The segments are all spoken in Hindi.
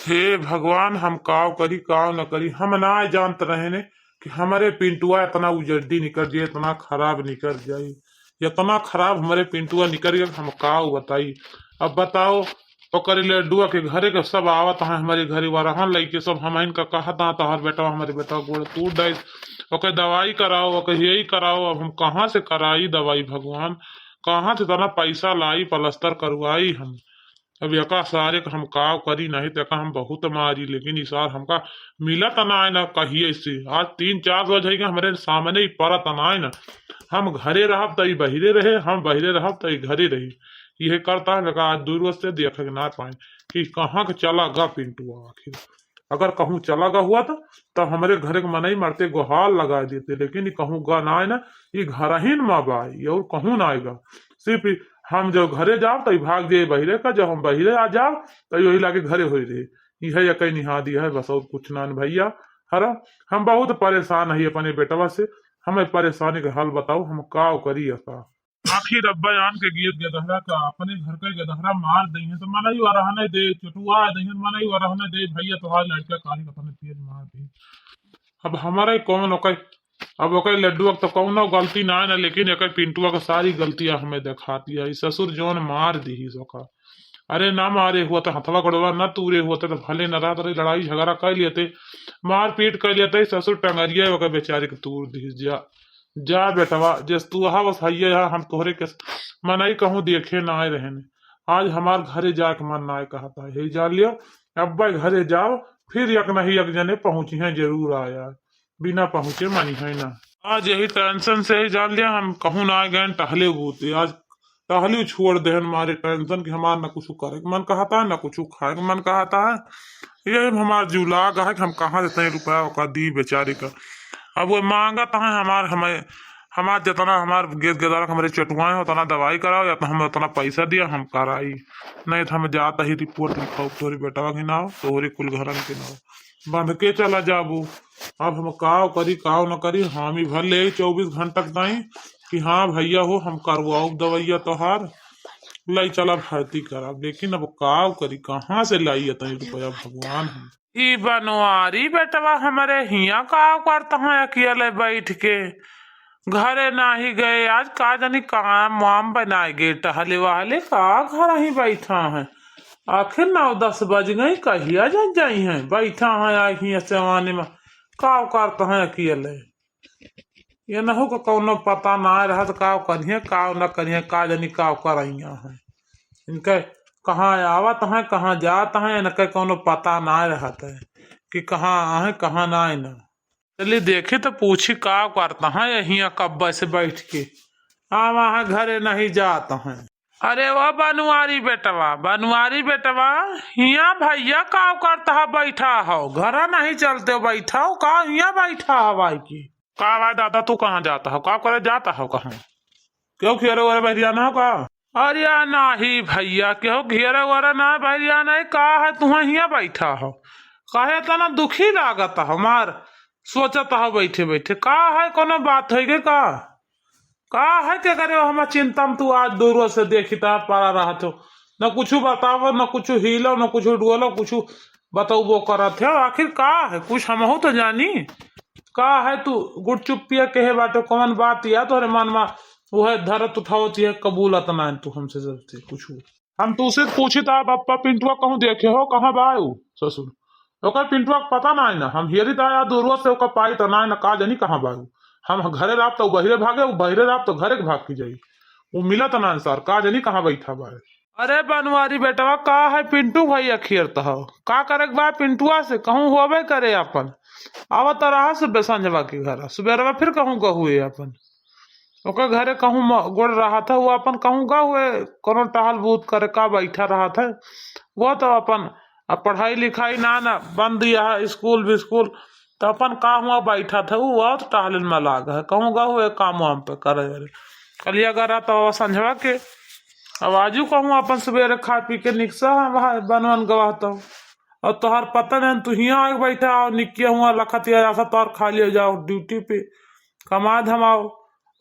हे भगवान, हम काव करी काव न करी। हम ना जानते रहे ने कि हमारे पिंटुआ इतना उजड्डी निकल जाए, इतना खराब निकल जाये, इतना खराब हमारे पिंटुआ निकल गया। हम काव बताई। अब बताओ, ओकर लड्डुआ के घरे के सब आवत है हमारे घरे वाला लइके सब। हम इनका कहता तोहर बेटा हमारे बेटा गोड़ टूट जाए, ओके दवाई कराओ, ओके यही कराओ। अब हम कहाँ से कराई दवाई भगवान, कहाँ से इतना पैसा लाई प्लास्टर करवाई हम। अब यका सारे हम काव करी नहीं तो हम बहुत मारी, लेकिन इस बार हमका मिला तना है ना कहिए से। आज 3-4 रोज है कि हमारे सामने ही पड़ा तना है ना। हम घरे रहब तई बहिरे रहे, हम बहिरे रहब तई घरे रही। यह करता है लगा आज 2 रोज से देखे के ना पाए कि कहाँ के चला गा पिंटू आखिर। अगर कहूँ चला गा हुआ तो हमारे घरे के मनई मरते गुहार लगा देते, लेकिन कहूँ गा ना है ना, ये घर ही न बाई और कहूँ ना आएगा। सिर्फ हम जब घरे जाओ तो भाग जाए बहिरे का, जब हम बहिरे आ जाओ तो यही लागे घरे हो रहे। यह कहीं निहादी है बस, और कुछ ना भैया। हरा हम बहुत परेशान है अपने बेटवा से। हमें परेशानी का हल बताओ, हम काव करी का। आखिर अब्बा आन के गिर गदहरा का अपने घर का गदहरा मार दई है तो मना ही रहने दे, चुटुआ दई है मना ही रहने दे भैया। तुम्हारा लड़का काहे अपने तेज मार दी। अब हमारा कौन ओके, अब ओके लड्डू तो कौनो गलती ना है ना, लेकिन एक पिंटुआ का सारी गलतियां हमें दिखाती है। ससुर जोन मार दी सोका। अरे ना मारे हुआ तो हथवा गड़वा न तूरे हुआ तो भले न रात लड़ाई झगड़ा कर लेते, मार पीट कर लेते। ससुर टंगरिया ओके बेचारे के तूर दी। जा जा बेटवा, जस तू हा बस हइया हम तोहरे के मनई कहूँ देखे ना आए रहने। आज हमार घरे जाके मन ना आए कहता है जान लियो। अब्बा घरे जाओ, फिर यक नहीं यक जने पहुंची है जरूर आया, बिना पहुंचे मानी है ना। आज यही टेंशन से ही जान लिया हम कहूँ ना गए टहले बूते। आज टहली छोड़ दे हमारे टेंशन की हमार न कुछ करे मन कहता है, न कुछ खाए मन कहता है। यही हमार जुला गा है कि हम कहाँ से 3 रुपया का दी बेचारे का। अब वो मांगा तो है हमें हमार जितना हमार गेद गेदार हमारे चटुआए उतना दवाई कराओ, या तो हमें उतना पैसा दिया हम कराई। नहीं तो हम जाता ही रिपोर्ट लिखाओ तोरी बेटवा के नाव, तोहरे कुल घरन के नाव बंध के चला जाबू। अब हम काव करी काव न करी, हामी भर ले 24 घंटा ताई कि हाँ भैया हो हम करवाओ दवैया तोहार लाई चला भर्ती करा। लेकिन अब काव करी कहाँ से लाई 3 रुपया भगवान। हम ई बनवारी बेटवा हमारे हिया काव करता है अकेले बैठ के, घरे ना ही गए आज का जानी काम वाम बनाए गए टहले वाले का घर ही बैठा है। आखिर 9-10 बज गई कहिया जग जाई है, बैठा है आई जवानी में काव करता है अकेले। ये न हो कौनो पता ना रहा तो काव करिए काव न करिए का जानी काव करइया है। इनके कहाँ आवत है कहाँ जात है, इनके कोनो पता ना रहता है कि कहाँ आए कहाँ ना आए ना। चलिए देखे तो पूछी का करता है यही कब्बा से बैठ के। हाँ वहाँ घरे नहीं जाता है। अरे वह बनवारी बेटवा हिया भैया का करता है बैठा हो, घर नहीं चलते हो बैठा हो का हिया बैठा है भाई की। का भाई दादा तू कहाँ जाता हो, का करे जाता हो कहाँ, क्यों घेरे वरे बहरियाना हो का। अरे नहीं भैया क्यों घेरे वरे ना बहरियाना है का है, तुम हिया बैठा हो कहे तना दुखी लागत हमार सोचता हो बैठे बैठे का है कोनो बात है के का है के करे हम चिंता में तू आज 2 रोज से देखता पड़ा रहा तो न कुछ बताओ न कुछ हिलो न कुछ डोलो कुछ बताओ करत है। आखिर का है कुछ हम तो जानी का है, तू गुड़ चुप्पिया कहे बाटे कौन बात या तोरे मन में वह धरत उठावती है कबूलत ना तू हमसे जरूरत कुछ। हम तुझसे पूछी था पप्पा पिंटुआ कहूँ देखे हो कहाँ बायू ससुर ओकर पिंटुआ पता ना है ना। हम हेरी था 2 रोज से ओकर पाई तो ना का जानी कहाँ बायू। हम घरे रात तो बहिरे भागे, वो बहिरे रात तो घरे के भाग की जाई, वो मिला तो ना सर का जानी कहाँ बैठा बाय। अरे बनवारी बेटवा का है पिंटू भैया खेरता हो का करे बा पिंटुआ से कहूँ होबे करे अपन आवा तो रहा सुबह संजवा के घर सुबह फिर कहूँ गहुए अपन ओकर घरे कहूँ गोड़ रहा था वो अपन कहूँ गहुए कोनो टहल बूत करे का बैठा रहा था वो तो अपन अब पढ़ाई लिखाई ना बंद दिया है स्कूल भी स्कूल तो अपन का हुआ बैठा था वो और टहलन में लाग है कहूँ गहुए काम वाम पे करे कलिया गरा तो संजवा के अब आजू कहूँ अपन सवेरे खा पी के निकसा वहाँ बनवन गवाता हूँ और तोहर पता नहीं तू हिया आगे बैठा और निकिया हुआ लखतिया ऐसा तोहर खा लिया जाओ ड्यूटी पे कमा धमाओ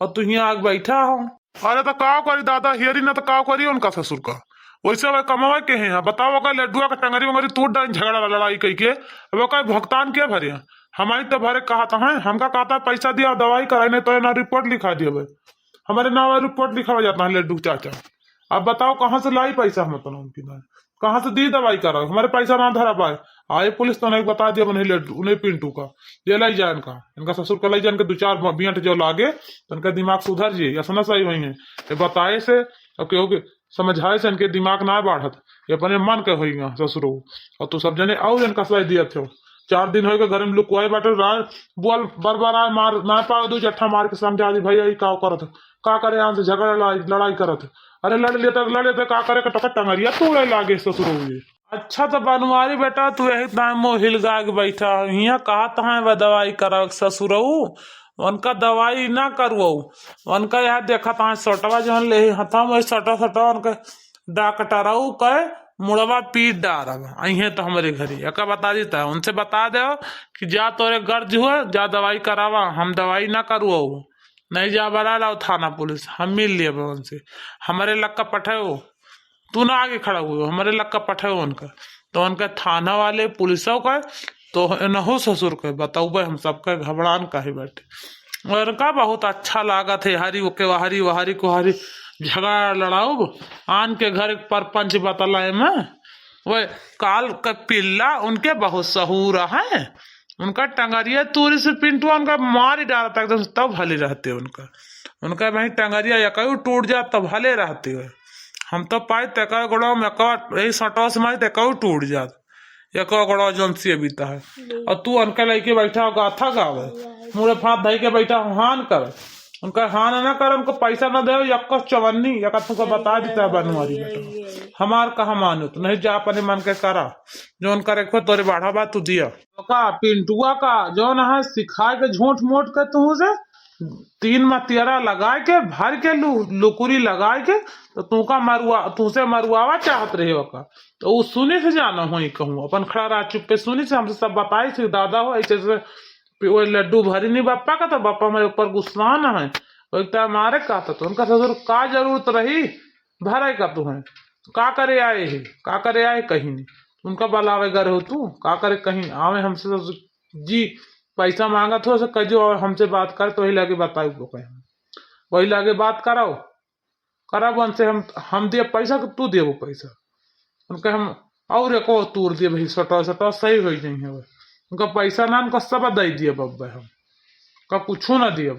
और तू हिया आगे बैठा हो। अरे तो का करी दादा हियरी ना तो का करी उनका ससुर का वैसे वह कमावा के हैं बताओ का लड्डुआ का टंगरी वंगरी टूट डाल झगड़ा लड़ाई कही के वो का भुगतान क्या भरे हमारी तो भरे कहा था है हमका कहा था पैसा दिया दवाई कराई नहीं तो ना रिपोर्ट लिखा दिया भाई हमारे नाम रिपोर्ट लिखा जाता है लड्डू चाचा। अब बताओ कहाँ से लाई पैसा हम तो उनकी बात कहाँ से दी दवाई करा हमारे पैसा ना धरा पाए आए पुलिस तो नहीं बता दिया उन्हें लड्डू उन्हें पिंटू का ये लाई जाए इनका ससुर का लाई जाए दो चार बियट जो लागे तो इनका दिमाग सुधर जाए या सुना सही वही है ये बताए से और क्योंकि समझाए से इनके दिमाग ना बढ़त ये अपने मन के हुई ससुरो और तू सब जने और इनका सही दिया थे 4 दिन हो गए घर में लुकवाए बाटे बोल बार बार आए मार ना पाओ 2 जट्ठा मार के समझा दी भैया का करत का करे यहाँ से झगड़ा लड़ाई करत अरे लड़ लेते का करे टका टंगरिया तोड़े लागे ससुरो ये अच्छा तो बनवारी बेटा तू यही टाइम हिल गा के बैठा यहाँ कहा तहा वह दवाई करा ससुरो उनका दवाई ना करो उनका यहाँ देखा तहा सटवा जो ले हथा में सटा उनका डॉक्टर कहे मुड़वा पीट डार अहे तो हमारे घर ही एक बता देता है उनसे बता दो कि जा तोरे गर्ज हुआ जा दवाई करावा हम दवाई ना करो नहीं जा बड़ा लाओ थाना पुलिस हम मिल लिए उनसे हमारे लक्का पठाओ तू ना आगे खड़ा हुआ हमारे लक्का पठाओ उनका तो उनका थाना वाले पुलिसों का तो नहो ससुर के बताऊ भाई हम सबका घबरान का ही बैठे और उनका बहुत अच्छा लागा थे हरी ओके वहारी कुहारी झगड़ा लड़ाओ आन के घर पर पंच बतलाए में वह काल का पिल्ला उनके बहुत सहूरा है उनका टंगरिया तूरी से पिंटुआ उनका मार ही डाला था एकदम तब भले रहते उनका वही टंगरिया या कहीं टूट जा तब भले रहते हुए हम तो पाए तक गोड़ा में यही सटवा से मारी तक टूट जात एक गोड़ा एजेंसी बीता है और तू उनका लेके बैठा गाथा गावे मुड़े फाँथ धई के बैठा हान कर उनका हान ना कर उनको पैसा ना दे यक्का चवन्नी यक्का तुमको बता देता है बनवारी बेटा हमार कहा मानो तो नहीं जा अपने मन के करा जो उनका रखो तोरे बाढ़ा बात तू दिया का पिंटुआ का जो ना सिखा के झूठ मूठ के तू से 3 मतियरा लगा के भर के लुकुरी लगा के तो तुसे मरुआवा चाहत रहे का तो वो सुनी से जाना हो कहूँ अपन खड़ा रहा चुप पे सुनी से हमसे सब बताई थी दादा हो ऐसे से वो लड्डू भरी नहीं बापा का तो बापा मेरे ऊपर गुस्सा ना है वो एक मारे का था तो उनका ससुर का जरूरत रही भरे का तू है का करे आए कहीं नहीं उनका बलावे घर हो तू का करे कहीं आवे हमसे जी पैसा मांगा थो कह जो और हमसे बात कर तो वही लगे बताओ तो कहीं वही लगे बात कराओ उनसे हम दिए पैसा कि तू दे वो पैसा उनका हम और एक तूर दिए भाई सटा सही हो नहीं है उनका पैसा ना उनका सब दे दिए बब्बे हम का कुछ ना दिए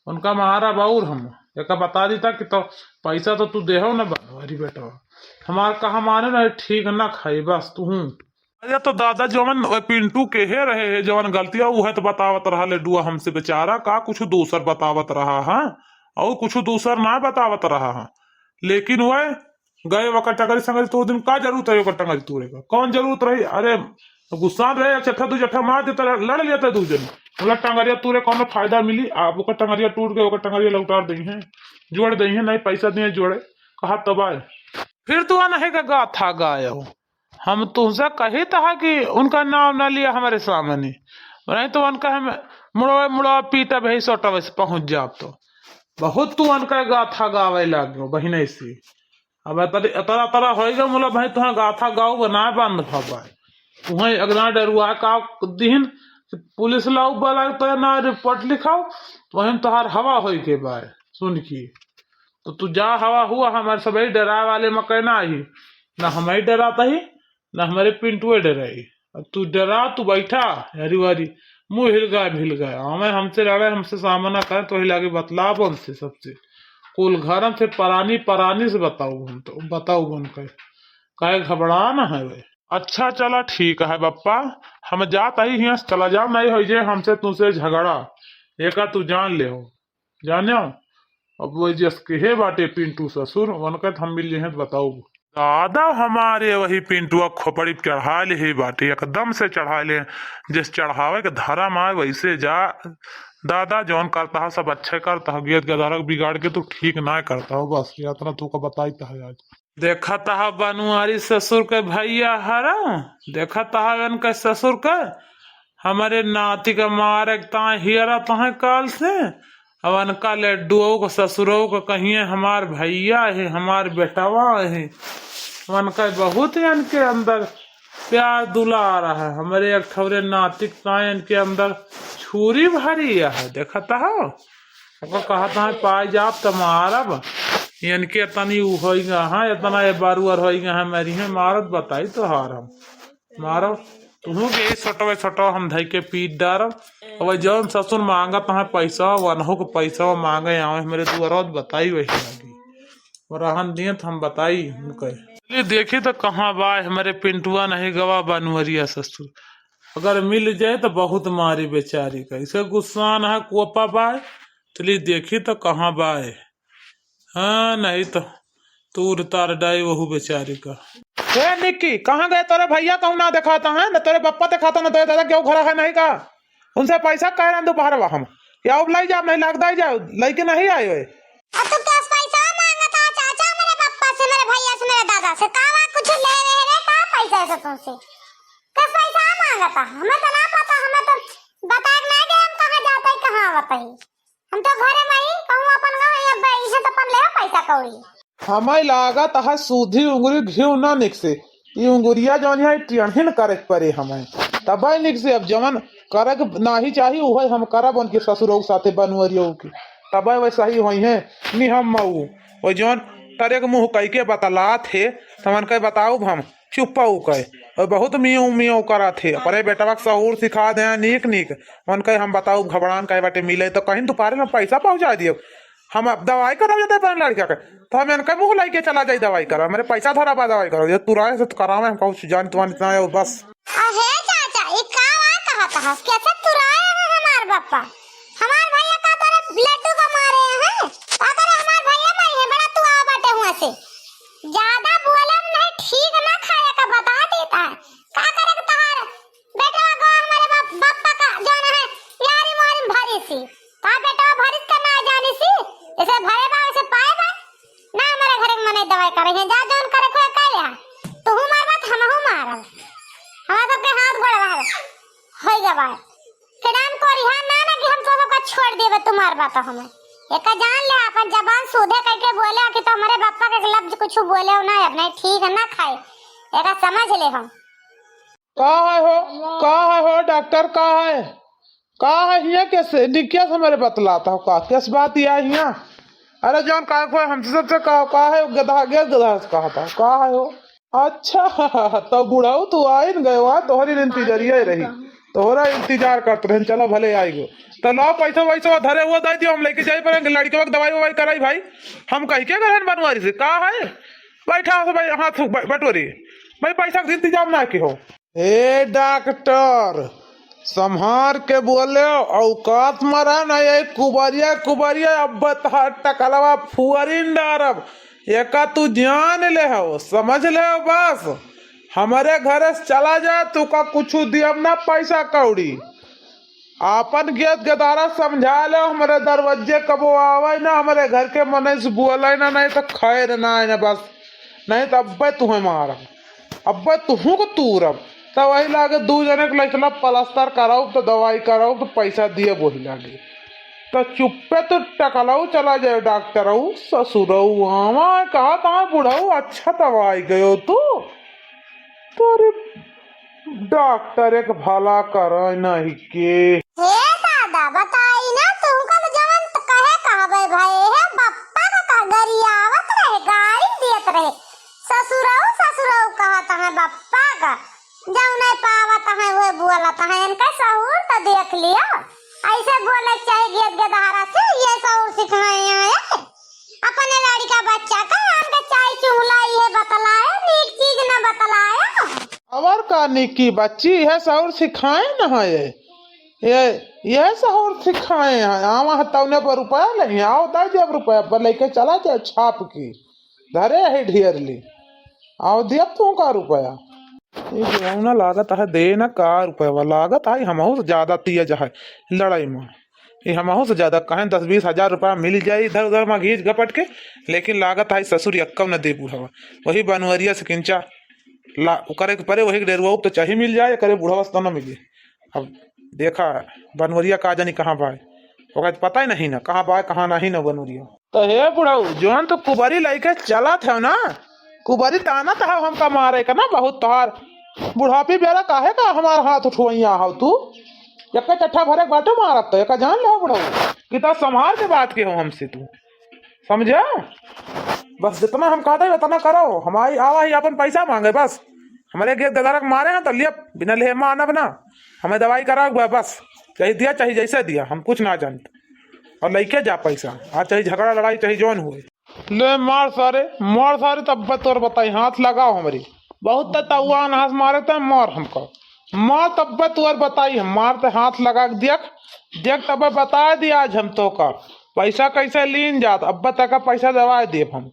उनका महारा बाउर हम एक बता देता कि तो पैसा तो तू दे हो ना बनवारी बेटा हमार कहा माने ना ठीक ना खाई बस तू अरे तो दादा जवन पिंटू के है रहे है जवन गलतियां वो है तो बतावत रहा लड्डुआ हमसे बेचारा का कुछ दूसर बतावत रहा है और कुछ दूसर ना बतावत रहा है लेकिन वह गए वक्त टंगरी संगरी तो दिन का जरूरत है टंगरी तोड़े का कौन जरूरत रही अरे गुस्सा रहे चट्ठा 2 जट्ठा मार देता लड़ लेता 2 जन मतलब टंगरिया तूरे कौन फायदा मिली आप टंगरिया टूट गए टंगरिया लौटार दी है जोड़ दी है नहीं पैसा दिए जोड़े कहा तबाह फिर तू नहीं का गाथा गाया हो हम तुमसे कही था कि उनका नाम ना लिया हमारे सामने नहीं तो उनका हम मुड़वा पीटा भाई सोटा वैसे पहुंच जा तो बहुत तू उनका गाथा गावे लगे बहने से अब तरह होगा मोला भाई तुह गाथा गाओ बना बंद भाई तुम्हें अगना डरुआ का दिन पुलिस लाओ वाला तो ना रिपोर्ट लिखाओ तो हम तुहार हवा हो के बाय सुन की तो तू जा हवा हुआ हमारे सब डरा वाले मकई ना ही ना हमें डराता ही ना हमारे पिंटुए डराई अब तू डरा तू बैठा हरी वारी मुंह हिल गया हमें हमसे लड़े हमसे सामना करे तो ही लगे बतलाव उनसे सबसे कुल घर से परानी से बताऊ हम तो बताऊ उनका कहे घबरा ना है वे अच्छा चला ठीक है बप्पा हम जात आई यहाँ चला जाओ नहीं हो जाए हमसे तुझसे झगड़ा एक तू जान ले हो जानो अब वो जस के बाटे पिंटू ससुर उनका हम मिल हैं बताऊ दादा हमारे वही पिंटुआ खोपड़ी चढ़ा ले ही बाटे एकदम से चढ़ा ले जिस चढ़ावे के धारा माए वैसे जा दादा जौन करता है सब अच्छे करता है गेद गदारा बिगाड़ के तू ठीक ना करता हो बस यात्रा तू का बताई है आज देखा था बनवारी ससुर के भैया हरा देखा था उनके ससुर के हमारे नाती का मारे हियरा तह काल से अब उनका लड्डुओं को ससुरों को कहिए हमार भैया है हमार बेटावा है मन का बहुत इनके अंदर प्यार दुलार है। हमारे एक ठौरे नातिकता इनके अंदर छुरी भरी है, देखता हो कहता है पाई जाप तमारब इनके तनी होगा हाँ इतना ये बारूअर होगा है मेरी है मारत बताई तो हार हम मारो तुहू के छोटो छोटो हम धई के पीट डारब। अब जौन ससुर मांगत है पैसा वनहो के पैसा मांगे आवे मेरे दुआरा बताई वही लगी रहन दिए तो हम बताई उनके देखी तो कहाँ बा हमारे पिंटुआ नहीं गवा बनवरिया ससुर अगर मिल जाए तो बहुत मारी बेचारी का इसे गुस्सा न है कोपा बाय चलिए देखी तो कहाँ बाय हाँ नहीं तो तूर तार डाई वहू बेचारी का। ए निक्की कहाँ गए तेरे भैया कहूँ ना दिखाता है न तेरे पप्पा दिखाता ना तेरे दादा क्यों घर है नहीं का उनसे पैसा कह रहे दोपहर हम या अब लाई जाओ नहीं लगता ही जाओ लेके नहीं आए हुए से कावा कुछ ले रहे रे का पैसा से तुमसे किस पैसा मांगता हमें तो ना पता हमें तो बता नहीं दे हम कहां जाते हैं कहां आवत है हम तो घरे में ही कहूं अपन गांव या बई से तो अपन ले पैसा कौड़ी हमें लागत है सूधी उंगली घिउ ना निकसे ये उंगुरिया जौन है टियन करे पड़े हमें तब निकसे अब जवन करे नाही चाहिए वही हम करब उनके ससुरों के साथे बनवरियों की तब वैसा ही हुई है नी हम मऊ वो जौन तरे के मुँह कह के बतला थे तमन कह बताऊ हम चुप्पा कह और बहुत मियाँ मियाँ करा थे पर बेटवा सहूर सिखा दे नीक नीक मन कह हम बताऊ घबरान कहे बाटे मिले तो कहीं दोपहर में पैसा पहुँचा दियो हम अब दवाई करा जाते हैं लड़का के तो हम इनका मुँह लाई के चला जाए दवाई करा मेरे पैसा धरा बा दवाई करो तुराए से करावे हम कहूँ जान तुम्हारे इतना है बस अहे चाचा ये कहा कहा कैसे तुराए हैं हमारे बापा हमारे भैया का तरफ लड्डू का मारे हैं हमारे भैया मरी है बड़ा तू आ बाटे हुआ से ज्यादा बोले नहीं ठीक ना खाया का बता देता है का करे तहार बेटा गो हमारे बापा का जाना है यारी मारी भरी सी का बेटा भरी का ना जानी सी इसे भरे बा से पाए बा ना हमारे घर में नहीं दवाई करे हैं जा जौन करे कोई कहया तू मार बात हमहु मारल हमारा सबके हाथ गोड़ बाहर होई गवा के नाम कोरी हां ना कि हम सब का छोड़ देबे तुम्हार बात हमें एक जान ले अपन जबान सूधे करके बोले कि तो हमारे पापा के लफ्ज कुछ बोले हो ना नहीं ठीक है ना खाए एक समझ ले हम का है हो डॉक्टर का है ये कैसे निकिया से मेरे बतलाता हो का किस बात ये है अरे जॉन का कोई हमसे सबसे का है गधा से कहा था का है हो अच्छा तो बुढ़ाऊ तू आई न गए वहाँ तोहरी इंतजार ही रही तोहरा इंतजार करते रहे चलो भले आएगो तो लो पैसा वैसा धरे हुआ दे दियो हम लेके जाए पर लड़के वक्त दवाई ववाई कराई भाई हम कहीं के घर बनवारी से का है बैठा हो भाई हाथ बटोरी भाई पैसा का इंतजाम ना के हो ए डॉक्टर संहार के बोले औकात मरा ना ये कुबरिया अब टकलवा फुअरिन डारब एका तू जान ले हो समझ ले हो बस हमारे घर से चला जाए तू का कुछ दियब ना पैसा कौड़ी आपन गेत गदारा समझा लो हमारे दरवाजे कबो आवे ना हमारे घर के मन से बोले ना नहीं तो खैर ना है ना बस नहीं तो अब्बे तुम्हें मारा अब्बे तुहू को तूरब तो वही लागे दो जने को लैसला प्लास्टर कराओ तो दवाई कराओ तो पैसा दिए वही लागे तो चुप्पे तो टकलाऊ चला जाए डॉक्टर ससुरऊ हमारे कहा था बुढ़ाऊ अच्छा दवाई गयो तू तोरे डॉक्टर एक भला कर नहीं के हे दादा बताई ना तुमका जवन कहे कहबे भाई है बप्पा का गरियावत रहे गाड़ी दियत रहे ससुरऊ कहता है बप्पा का जब नहीं पावत है वो बोलता है इनका सहूर तो देख लिया ऐसे बोले चाहिए गेद गदारा से ये सहूर सिखाए आए अपने लड़ी का बच्चा का हमके चाय चुहलाई है बतलाए नीक चीज ना बतलाया और का निकी बच्ची है सहूर सिखाए ना है ये सहूर सिखाए हैं आवा तौने पर रुपया नहीं आओ दे जब रुपया पर लेके चला जाए छाप की धरे है ढेर ली आओ दिया तू का रुपया ये ना लागत है दे ना का रुपया लागत है हमहू से ज्यादा तेज है लड़ाई में ये हमहू से ज्यादा कहें 10-20 हजार रुपया मिल जाये इधर उधर में घींच गपट के लेकिन लागत है ससुर यक्कम न दे बुढ़ावा वही बनवरिया से किंचा करे परे वही डेरुआ तो चाहिए मिल जाए करे बुढ़ावा से तो न मिले। अब देखा बनवरिया का जानी कहाँ बाय ओका पता ही नहीं ना कहाँ बाय कहाँ नहीं ना बनवरिया तो हे बुढ़ाऊ जोन तो कुबारी लाइके चला था ना कुबरी ताना था हमका मारे का ना बहुत तोहार बुढ़ापी बेरा काहे का हमारा हाथ उठवैया हो तू एक चट्ठा भरे बाटे मारत तो एक जान लो बुढ़ऊ कितना संभाल के बात के हो हमसे तू समझा। बस जितना हम कहते हैं उतना करो, हमारी आवा ही अपन पैसा मांगे बस। हमारे गेट दादा मारे हैं तो लिया बिना ले माना बना हमें दवाई करा हुआ बस, चाहे दिया चाहे जैसे दिया हम कुछ ना जानते, और लेके जा पैसा आज चाहे झगड़ा लड़ाई चाहे जौन हुए ले मार सारे तब तोर बताई हाथ लगाओ हमारी बहुत तउआ हाथ मारे थे मार हमको मार तब तोर बताई हम मारते हाथ लगा के देख तब बता दिया आज हम तो का पैसा कैसे लीन जात अब तक का पैसा दवा दे हम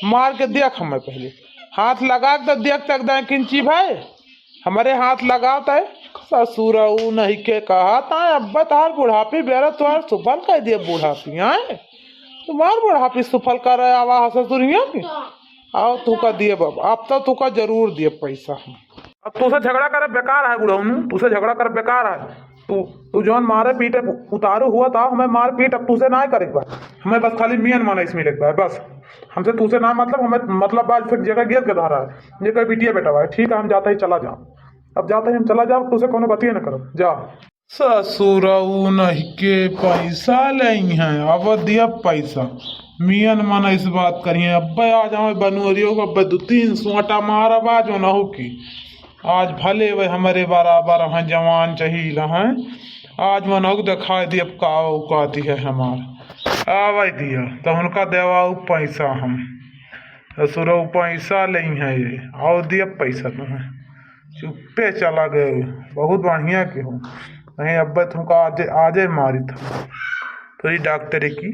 मार के देख हमें पहले हाथ लगा के देख तक दे किंची भाई हमारे हाथ लगाते ससुर नहीं के कहा था अब तार बुढ़ापी बेरा तुम्हार सुफल कह दिए बुढ़ापी आए तुम्हार बुढ़ापी सुफल कर रहे आवा ससुरिया की आओ तू का दिए बाबा अब तो तू का जरूर दिए पैसा हम अब तुझसे झगड़ा करे बेकार है बुढ़ऊ तुझसे झगड़ा करे बेकार है तू जौन मारे पीटे उतारू हुआ था हमें मार पीट अब तुझसे ना करे हमें बस खाली मियन माना इसमें लगता है बस हमसे तुझसे ना मतलब हमें मतलब बात फिर जगह गिर के धारा है ये कोई बिटिया बेटा हुआ है ठीक है हम जाते ही चला जाओ अब जाते ही हम चला जाओ तुझसे कोनो बतिए ना करो जा ससुरऊ नहीं के पैसा नहीं है अब दिया पैसा मियन माना इस बात करिए अब आ जाओ बनोरियो अब 2-3 सोटा मार आवाज ना हो की आज भले वह हमारे बराबर हैं जवान चाहिए हैं आज मनोक दिखा दिए अब का औकाती है हमारा आवा दिया तो उनका देवाऊ पैसा हम ससुरऊ पैसा नहीं है ये आओ दिया पैसा तुम्हें चुप्पे चला गए बहुत बढ़िया के हो नहीं अब तुमको आजे मारी था थोड़ी डॉक्टरी की